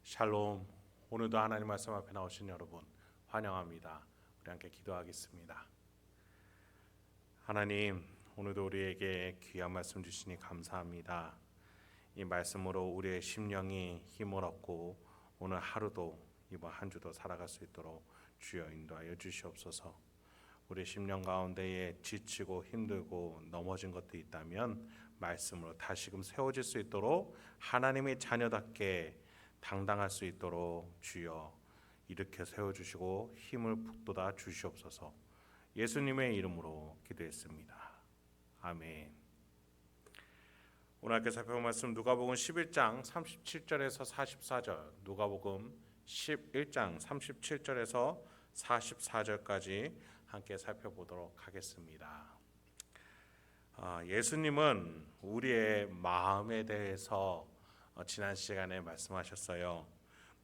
샬롬. 오늘도 하나님 말씀 앞에 나오신 여러분 환영합니다. 우리 함께 기도하겠습니다. 하나님, 오늘도 우리에게 귀한 말씀 주시니 감사합니다. 이 말씀으로 우리의 심령이 힘을 얻고 오늘 하루도 이번 한 주도 살아갈 수 있도록 주여 인도하여 주시옵소서. 우리 심령 가운데에 지치고 힘들고 넘어진 것도 있다면 말씀으로 다시금 세워질 수 있도록 하나님의 자녀답게 당당할 수 있도록 주여 일으켜 세워주시고 힘을 북돋아 주시옵소서. 예수님의 이름으로 기도했습니다. 아멘. 오늘 함께 살펴볼 말씀 누가복음 11장 37절에서 44절, 누가복음 11장 37절에서 44절까지 함께 살펴보도록 하겠습니다. 예수님은 우리의 마음에 대해서 지난 시간에 말씀하셨어요.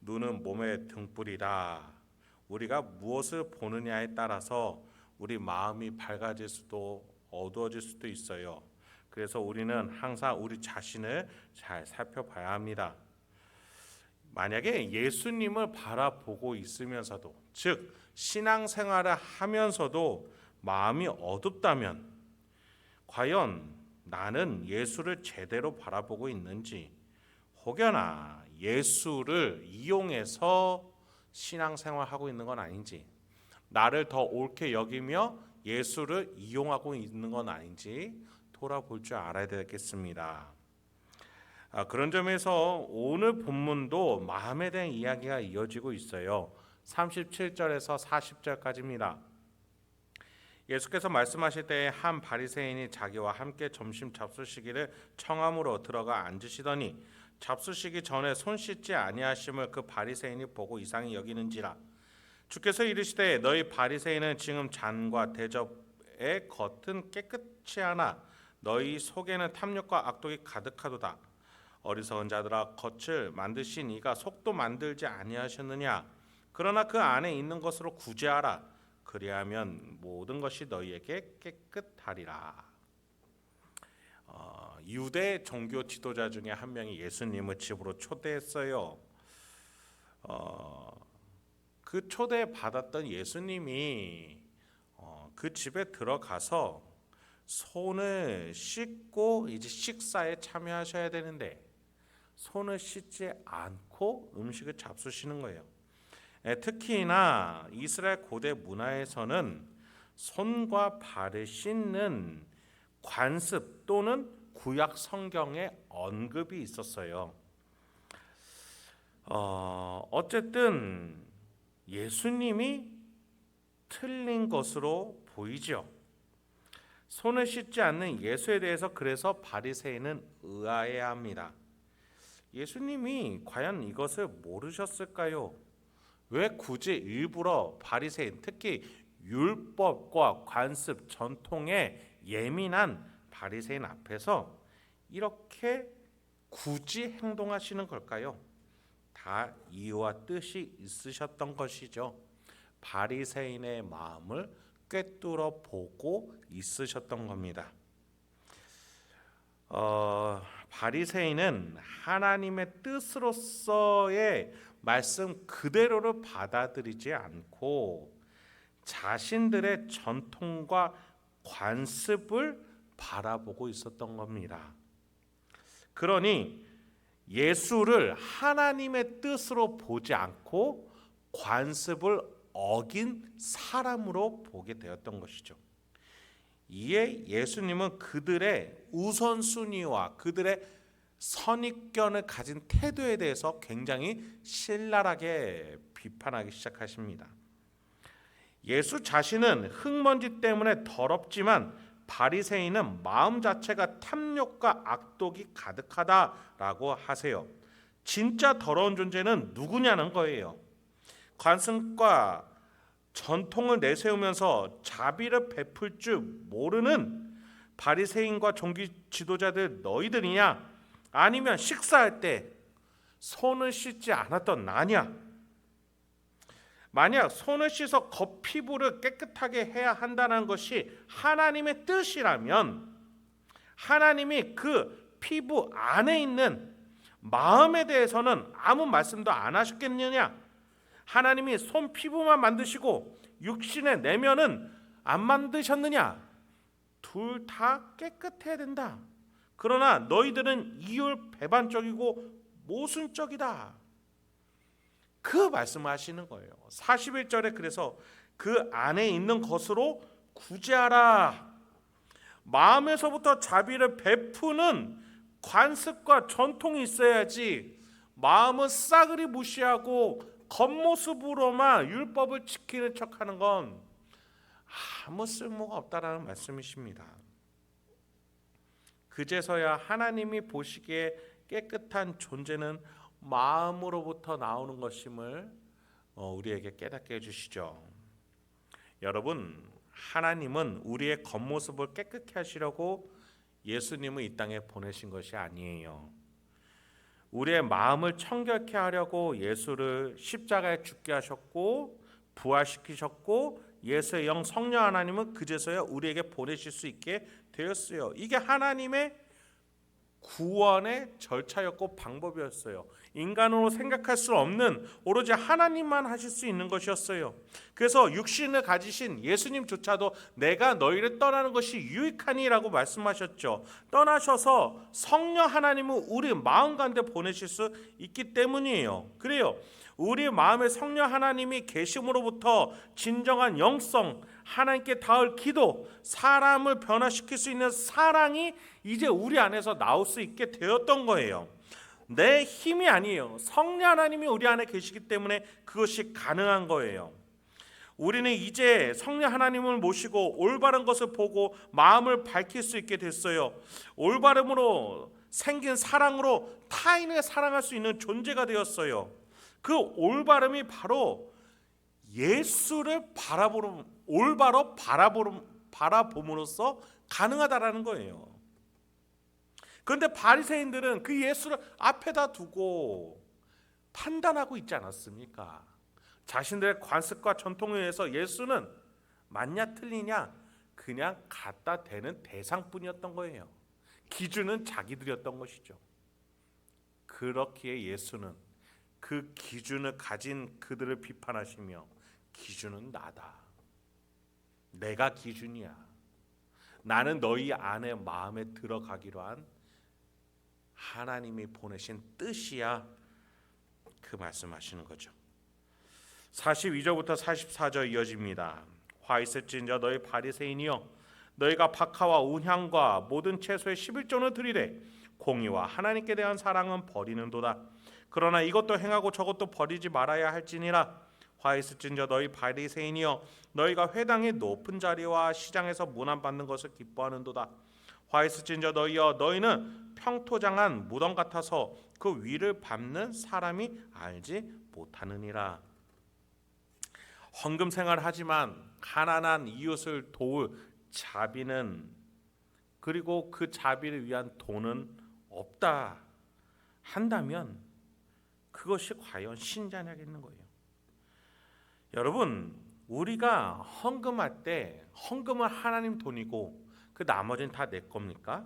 눈은 몸의 등불이다. 우리가 무엇을 보느냐에 따라서 우리 마음이 밝아질 수도 어두워질 수도 있어요. 그래서 우리는 항상 우리 자신을 잘 살펴봐야 합니다. 만약에 예수님을 바라보고 있으면서도, 즉 신앙생활을 하면서도 마음이 어둡다면 과연 나는 예수를 제대로 바라보고 있는지, 혹여나 예수를 이용해서 신앙생활하고 있는 건 아닌지, 나를 더 옳게 여기며 예수를 이용하고 있는 건 아닌지 돌아볼 줄 알아야 되겠습니다. 그런 점에서 오늘 본문도 마음에 대한 이야기가 이어지고 있어요. 37절에서 40절까지입니다. 예수께서 말씀하실 때에 한 바리새인이 자기와 함께 점심 잡수시기를 청함으로 들어가 앉으시더니 잡수시기 전에 손 씻지 아니하심을 그 바리새인이 보고 이상히 여기는지라. 주께서 이르시되 너희 바리새인은 지금 잔과 대접의 겉은 깨끗이 하나 너희 속에는 탐욕과 악독이 가득하도다. 어리석은 자들아, 겉을 만드신 이가 속도 만들지 아니하셨느냐? 그러나 그 안에 있는 것으로 구제하라. 그리하면 모든 것이 너희에게 깨끗하리라. 유대 종교 지도자 중에 한 명이 예수님을 집으로 초대했어요. 그 초대 받았던 예수님이 그 집에 들어가서 손을 씻고 이제 식사에 참여하셔야 되는데 손을 씻지 않고 음식을 잡수시는 거예요. 특히나 이스라엘 고대 문화에서는 손과 발을 씻는 관습 또는 구약 성경에 언급이 있었어요. 어쨌든 예수님이 틀린 것으로 보이죠. 손을 씻지 않는 예수에 대해서 그래서 바리새인은 의아해야 합니다. 예수님이 과연 이것을 모르셨을까요? 왜 굳이 일부러 바리새인, 특히 율법과 관습, 전통에 예민한 바리새인 앞에서 이렇게 굳이 행동하시는 걸까요? 다 이유와 뜻이 있으셨던 것이죠. 바리새인의 마음을 꿰뚫어 보고 있으셨던 겁니다. 바리새인은 하나님의 뜻으로서의 말씀 그대로를 받아들이지 않고 자신들의 전통과 관습을 바라보고 있었던 겁니다. 그러니 예수를 하나님의 뜻으로 보지 않고 관습을 어긴 사람으로 보게 되었던 것이죠. 이에 예수님은 그들의 우선순위와 그들의 선입견을 가진 태도에 대해서 굉장히 신랄하게 비판하기 시작하십니다. 예수 자신은 흙먼지 때문에 더럽지만 바리새인은 마음 자체가 탐욕과 악독이 가득하다라고 하세요. 진짜 더러운 존재는 누구냐는 거예요. 관습과 전통을 내세우면서 자비를 베풀 줄 모르는 바리새인과 종교 지도자들 너희들이냐? 아니면 식사할 때 손을 씻지 않았던 나냐? 만약 손을 씻어 겉피부를 깨끗하게 해야 한다는 것이 하나님의 뜻이라면 하나님이 그 피부 안에 있는 마음에 대해서는 아무 말씀도 안 하셨겠느냐? 하나님이 손 피부만 만드시고 육신의 내면은 안 만드셨느냐? 둘 다 깨끗해야 된다. 그러나 너희들은 이율배반적이고 모순적이다. 그 말씀을 하시는 거예요. 41절에 그래서 그 안에 있는 것으로 구제하라. 마음에서부터 자비를 베푸는 관습과 전통이 있어야지 마음은 싸그리 무시하고 겉모습으로만 율법을 지키는 척하는 건 아무 쓸모가 없다라는 말씀이십니다. 그제서야 하나님이 보시기에 깨끗한 존재는 마음으로부터 나오는 것임을 우리에게 깨닫게 해주시죠. 여러분, 하나님은 우리의 겉모습을 깨끗게 하시려고 예수님을 이 땅에 보내신 것이 아니에요. 우리의 마음을 청결케 하려고 예수를 십자가에 죽게 하셨고 부활시키셨고 예수의 영 성령 하나님은 그제서야 우리에게 보내실 수 있게 되었어요. 이게 하나님의 구원의 절차였고 방법이었어요. 인간으로 생각할 수 없는 오로지 하나님만 하실 수 있는 것이었어요. 그래서 육신을 가지신 예수님조차도 내가 너희를 떠나는 것이 유익하니라고 말씀하셨죠. 떠나셔서 성령 하나님은 우리 마음 가운데 보내실 수 있기 때문이에요. 그래요. 우리 마음에 성령 하나님이 계심으로부터 진정한 영성, 하나님께 닿을 기도, 사람을 변화시킬 수 있는 사랑이 이제 우리 안에서 나올 수 있게 되었던 거예요. 내 힘이 아니에요. 성령 하나님이 우리 안에 계시기 때문에 그것이 가능한 거예요. 우리는 이제 성령 하나님을 모시고 올바른 것을 보고 마음을 밝힐 수 있게 됐어요. 올바름으로 생긴 사랑으로 타인을 사랑할 수 있는 존재가 되었어요. 그 올바름이 바로 예수를 올바로 바라봄으로써 가능하다라는 거예요. 그런데 바리새인들은 그 예수를 앞에다 두고 판단하고 있지 않았습니까? 자신들의 관습과 전통에 의해서 예수는 맞냐 틀리냐 그냥 갖다 대는 대상뿐이었던 거예요. 기준은 자기들이었던 것이죠. 그렇기에 예수는 그 기준을 가진 그들을 비판하시며 기준은 나다. 내가 기준이야. 나는 너희 안에 마음에 들어가기로 한 하나님이 보내신 뜻이야. 그 말씀하시는 거죠. 42절부터 44절 이어집니다. 화 있을진저 너희 바리새인이여 너희가 박하와 운향과 모든 채소의 11조는 드리되 공의와 하나님께 대한 사랑은 버리는도다. 그러나 이것도 행하고 저것도 버리지 말아야 할지니라. 화 있을진저 너희 바리새인이여 너희가 회당의 높은 자리와 시장에서 문안받는 것을 기뻐하는도다. 화 있을진저 너희여 너희는 평토장한 무덤 같아서 그 위를 밟는 사람이 알지 못하느니라. 헌금 생활하지만 가난한 이웃을 도울 자비는 그리고 그 자비를 위한 돈은 없다 한다면 그것이 과연 신자냐겠는 거예요. 여러분, 우리가 헌금할 때 헌금은 하나님 돈이고 그 나머지는 다 내 겁니까?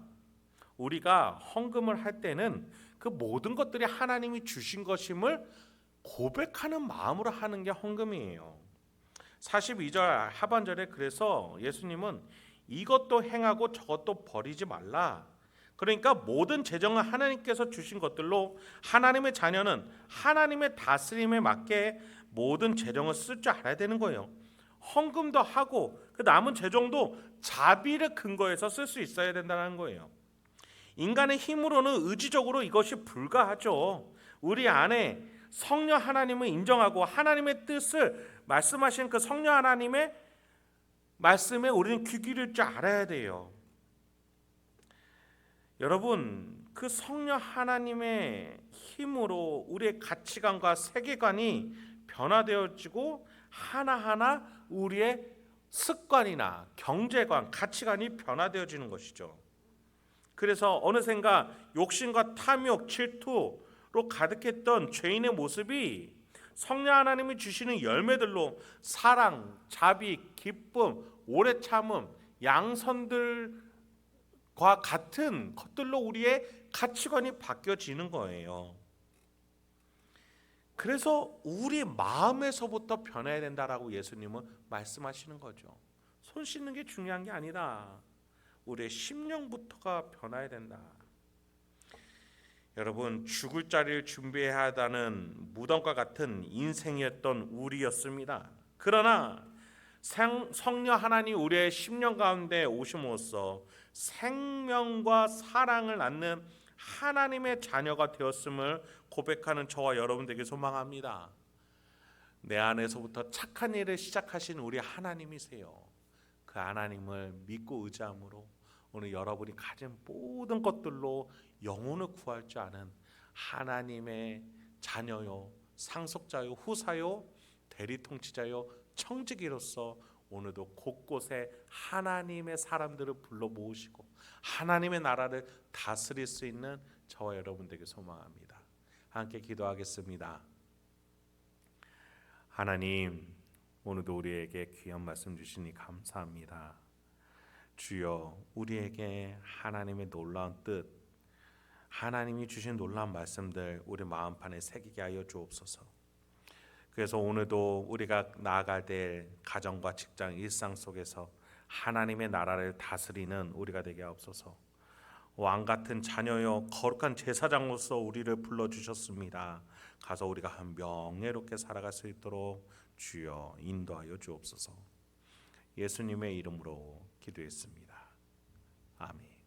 우리가 헌금을 할 때는 그 모든 것들이 하나님이 주신 것임을 고백하는 마음으로 하는 게 헌금이에요. 42절 하반절에 그래서 예수님은 이것도 행하고 저것도 버리지 말라. 그러니까 모든 재정은 하나님께서 주신 것들로 하나님의 자녀는 하나님의 다스림에 맞게 모든 재정을 쓸 줄 알아야 되는 거예요. 헌금도 하고 그 남은 재정도 자비를 근거해서 쓸 수 있어야 된다는 거예요. 인간의 힘으로는 의지적으로 이것이 불가하죠. 우리 안에 성령 하나님을 인정하고 하나님의 뜻을 말씀하신 그 성령 하나님의 말씀에 우리는 귀 기울일 줄 알아야 돼요. 여러분, 그 성령 하나님의 힘으로 우리의 가치관과 세계관이 변화되어지고 하나하나 우리의 습관이나 경제관, 가치관이 변화되어지는 것이죠. 그래서 어느샌가 욕심과 탐욕, 질투로 가득했던 죄인의 모습이 성령 하나님이 주시는 열매들로 사랑, 자비, 기쁨, 오래 참음, 양선들과 같은 것들로 우리의 가치관이 바뀌어지는 거예요. 그래서 우리 마음에서부터 변해야 된다라고 예수님은 말씀하시는 거죠. 손 씻는 게 중요한 게 아니다. 우리의 심령부터가 변해야 된다. 여러분, 죽을 자리를 준비해야 하다는 무덤과 같은 인생이었던 우리였습니다. 그러나 성령 하나님 우리의 심령 가운데 오심으로써 생명과 사랑을 낳는 하나님의 자녀가 되었음을 고백하는 저와 여러분 되길 소망합니다. 내 안에서부터 착한 일을 시작하신 우리 하나님이세요. 그 하나님을 믿고 의지함으로 오늘 여러분이 가진 모든 것들로 영혼을 구할 줄 아는 하나님의 자녀요, 상속자요, 후사요, 대리통치자요, 청지기로서 오늘도 곳곳에 하나님의 사람들을 불러 모으시고 하나님의 나라를 다스릴 수 있는 저와 여러분 되길 소망합니다. 함께 기도하겠습니다. 하나님, 오늘도 우리에게 귀한 말씀 주시니 감사합니다. 주여, 우리에게 하나님의 놀라운 뜻, 하나님이 주신 놀라운 말씀들 우리 마음판에 새기게 하여 주옵소서. 그래서 오늘도 우리가 나아갈 때 가정과 직장, 일상 속에서 하나님의 나라를 다스리는 우리가 되게 하옵소서. 왕같은 자녀여 거룩한 제사장으로서 우리를 불러주셨습니다. 가서 우리가 한 명예롭게 살아갈 수 있도록 주여 인도하여 주옵소서. 예수님의 이름으로 기도했습니다. 아멘.